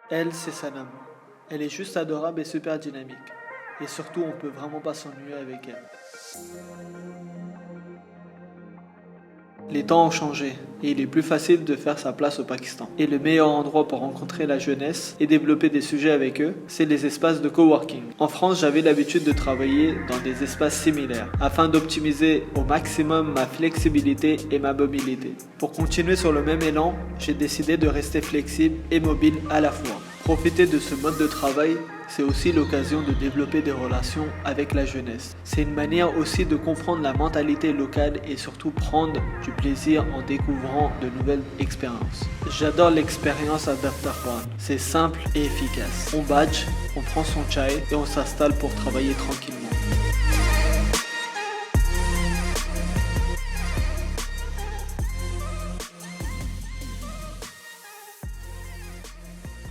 Elle, c'est Sanam. Elle est juste adorable et super dynamique. Et surtout, on peut vraiment pas s'ennuyer avec elle. Les temps ont changé et il est plus facile de faire sa place au Pakistan. Et le meilleur endroit pour rencontrer la jeunesse et développer des sujets avec eux, c'est les espaces de coworking. En France, j'avais l'habitude de travailler dans des espaces similaires afin d'optimiser au maximum ma flexibilité et ma mobilité. Pour continuer sur le même élan, j'ai décidé de rester flexible et mobile à la fois. Profiter de ce mode de travail, c'est aussi l'occasion de développer des relations avec la jeunesse. C'est une manière aussi de comprendre la mentalité locale et surtout prendre du plaisir en découvrant de nouvelles expériences. J'adore l'expérience à Daftarwan. C'est simple et efficace. On badge, on prend son chai et on s'installe pour travailler tranquillement.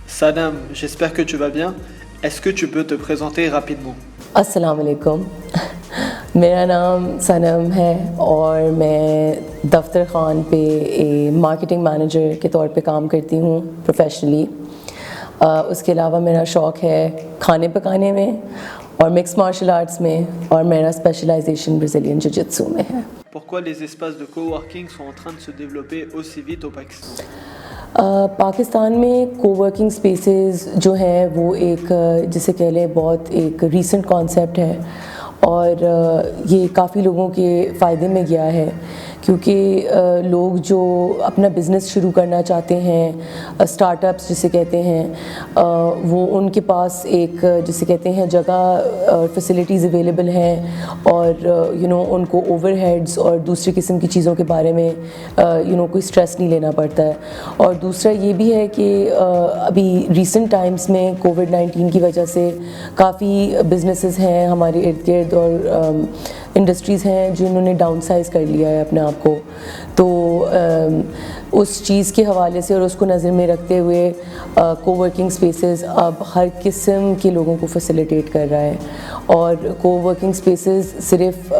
Sanam, j'espère que tu vas bien. Est-ce que tu peux te présenter rapidement? अस्सलाम वालेकुम मेरा नाम सनम है और मैं दफ्तर ख़ान पे marketing manager के तौर पे काम करती हूँ प्रोफेशनली। उसके अलावा मेरा शौक़ है खाने पकाने में और मिक्स मार्शल आर्ट्स में और मेरा स्पेशलाइजेशन ब्राज़ीलियन जिउ-जित्सु में है। Pourquoi les espaces de coworking sont en train de se développer aussi vite au Pakistan? Pakistan में कोवर्किंग स्पेसेस जो हैं वो एक जिसे कह लें बहुत एक रीसेंट कॉन्सेप्ट है और ये काफ़ी लोगों के फ़ायदे में गया है क्योंकि लोग जो अपना बिज़नेस शुरू करना चाहते हैं स्टार्टअप्स जिसे कहते हैं वो उनके पास एक जिसे कहते हैं जगह और फैसिलिटीज़ अवेलेबल हैं और उनको ओवरहेड्स और दूसरी किस्म की चीज़ों के बारे में कोई स्ट्रेस नहीं लेना पड़ता है। और दूसरा ये भी है कि अभी रीसेंट टाइम्स में कोविड-19 की वजह से काफ़ी बिजनेसेस हैं हमारे इर्द गिर्द और इंडस्ट्रीज़ हैं जिन्होंने डाउन साइज़ कर लिया है अपने आप को। तो उस चीज़ के हवाले से और उसको नज़र में रखते हुए कोवर्किंग स्पेसेस अब हर किस्म के लोगों को फैसिलिटेट कर रहा है और कोवर्किंग स्पेसेस सिर्फ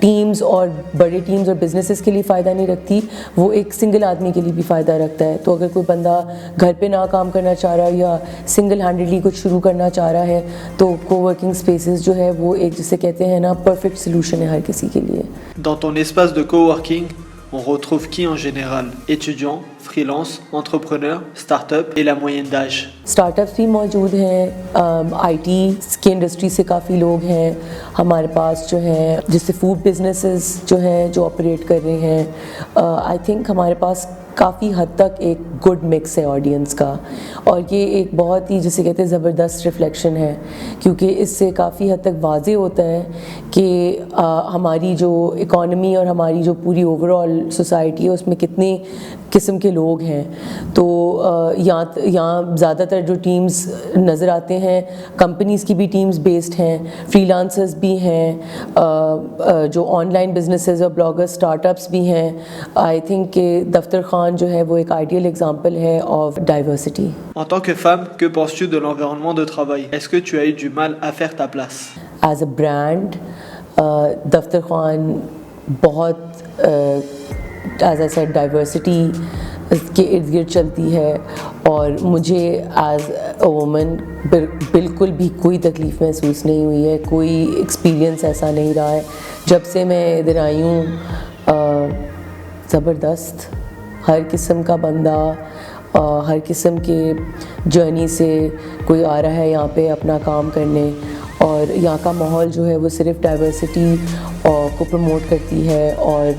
टीम्स और बड़े टीम्स और बिजनेसेस के लिए फ़ायदा नहीं रखती, वो एक सिंगल आदमी के लिए भी फ़ायदा रखता है। तो अगर कोई बंदा घर पे ना काम करना चाह रहा है या सिंगल हैंडेडली कुछ शुरू करना चाह रहा है तो कोवर्किंग स्पेसेस जो है वो एक जिसे कहते हैं ना परफेक्ट सोल्यूशन है हर किसी के लिए। Dans ton espace de coworking, on retrouve qui en général? Étudiants, freelance, entrepreneurs, start-up et la moyenne d'âge? Startups भी मौजूद हैं, आईटी की इंडस्ट्री से काफ़ी लोग हैं हमारे पास जो हैं जिससे फूड बिजनेसेस जो हैं जो ऑपरेट कर रहे हैं। आई थिंक हमारे पास काफ़ी हद तक एक गुड मिक्स है ऑडियंस का और ये एक बहुत ही जिसे कहते हैं ज़बरदस्त रिफ्लेक्शन है क्योंकि इससे काफ़ी हद तक वाज़े होता है कि हमारी जो इकॉनमी और हमारी जो पूरी ओवरऑल सोसाइटी है उसमें कितनी किस्म के लोग हैं। तो यहाँ ज़्यादातर जो टीम्स नज़र आते हैं कंपनीज़ की भी टीम्स बेस्ड हैं, फ्रीलांसर्स भी हैं, जो ऑनलाइन बिजनेसेस और ब्लॉगर्स स्टार्टअप्स भी हैं। आई थिंक कि दफ्तर खान जो है वो एक आइडियल एग्जांपल है of diversity. En tant que femme, que penses-tu de l'environnement de travail? Est-ce que tu as eu du mal à faire ta place? As a brand दफ्तर खान बहुत एज आई सेड डाइवर्सिटी के इर्द गिर्द चलती है और मुझे एज अ वुमन बिल्कुल भी कोई तकलीफ़ महसूस नहीं हुई है, कोई एक्सपीरियंस ऐसा नहीं रहा है। जब से मैं इधर आई हूँ ज़बरदस्त हर किस्म का बंदा हर किस्म के जर्नी से कोई आ रहा है यहाँ पे अपना काम करने और यहाँ का माहौल जो है वो सिर्फ डाइवर्सिटी को प्रमोट करती है और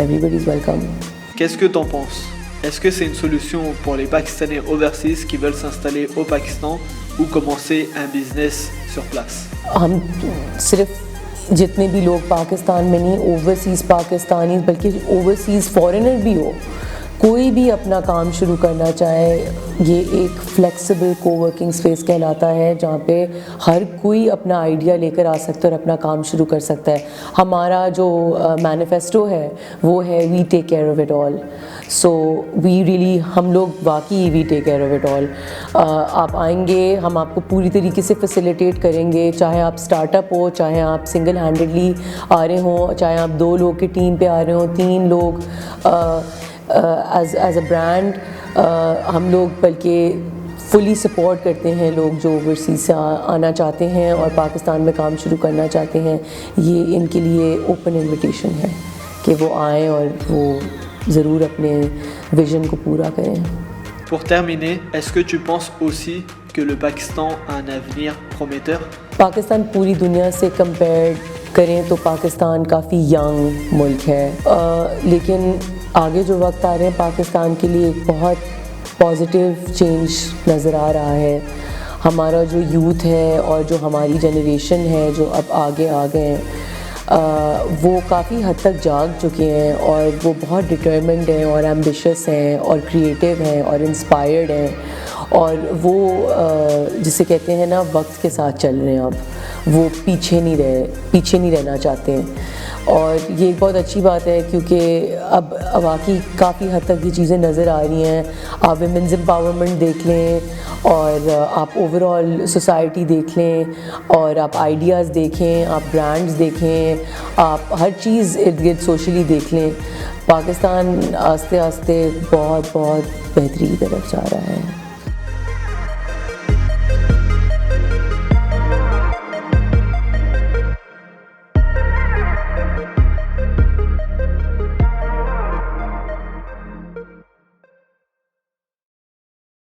everybody is welcome. Qu'est-ce que t'en penses? Est-ce que c'est une solution pour les Pakistanais overseas qui veulent s'installer au Pakistan ou commencer un business sur place? हम सिर्फ जितने भी लोग पाकिस्तान में नहीं ओवरसीज़ पाकिस्तानी बल्कि ओवरसीज़ फॉरेनर भी हो कोई भी अपना काम शुरू करना चाहे ये एक फ्लेक्सिबल कोवर्किंग स्पेस कहलाता है जहाँ पे हर कोई अपना आइडिया लेकर आ सकता है और अपना काम शुरू कर सकता है। हमारा जो मैनिफेस्टो है वो है we take care of it all. So we really हम लोग वाकई we take care of it all. आप आएंगे हम आपको पूरी तरीके से फैसिलिटेट करेंगे, चाहे आप स्टार्टअप हो, चाहे आप सिंगल हैंडेडली आ रहे हों, चाहे आप 2 लोग की टीम पे आ रहे हों, 3 लोग। एज अ ब्रांड ہم لوگ بلکہ فلی سپورٹ کرتے ہیں لوگ جو اوورسیز سے آنا چاہتے ہیں اور پاکستان میں کام شروع کرنا چاہتے ہیں. یہ ان کے لیے اوپن انویٹیشن ہے کہ وہ آئیں اور وہ ضرور اپنے ویژن کو پورا کریں. Pour terminer, est-ce que tu penses aussi que le Pakistan a un avenir prometteur? Pakistan پوری دنیا سے کمپیئر کریں تو پاکستان کافی ینگ ملک ہے، لیکن آگے جو وقت آ رہے ہیں پاکستان کے لیے ایک بہت پازیٹیو چینج نظر آ رہا ہے. ہمارا جو یوتھ ہے اور جو ہماری جنریشن ہے جو اب آگے آ گئے ہیں وہ کافی حد تک جاگ چکے ہیں اور وہ بہت ڈٹرمنڈ ہیں اور ایمبیشس ہیں اور کریٹیو ہیں اور انسپائرڈ ہیں اور وہ جسے کہتے ہیں نا وقت کے ساتھ چل رہے ہیں. اب وہ پیچھے نہیں رہنا چاہتے ہیں اور یہ ایک بہت اچھی بات ہے کیونکہ اب واقعی کافی حد تک یہ چیزیں نظر آ رہی ہیں. آپ ویمنز امپاورمنٹ دیکھ لیں اور آپ اوور آل سوسائٹی دیکھ لیں اور آپ آئیڈیاز دیکھیں، آپ برانڈز دیکھیں، آپ ہر چیز ارد گرد سوشلی دیکھ لیں. پاکستان آہستہ آہستہ بہت بہت بہتری کی طرف جا رہا ہے.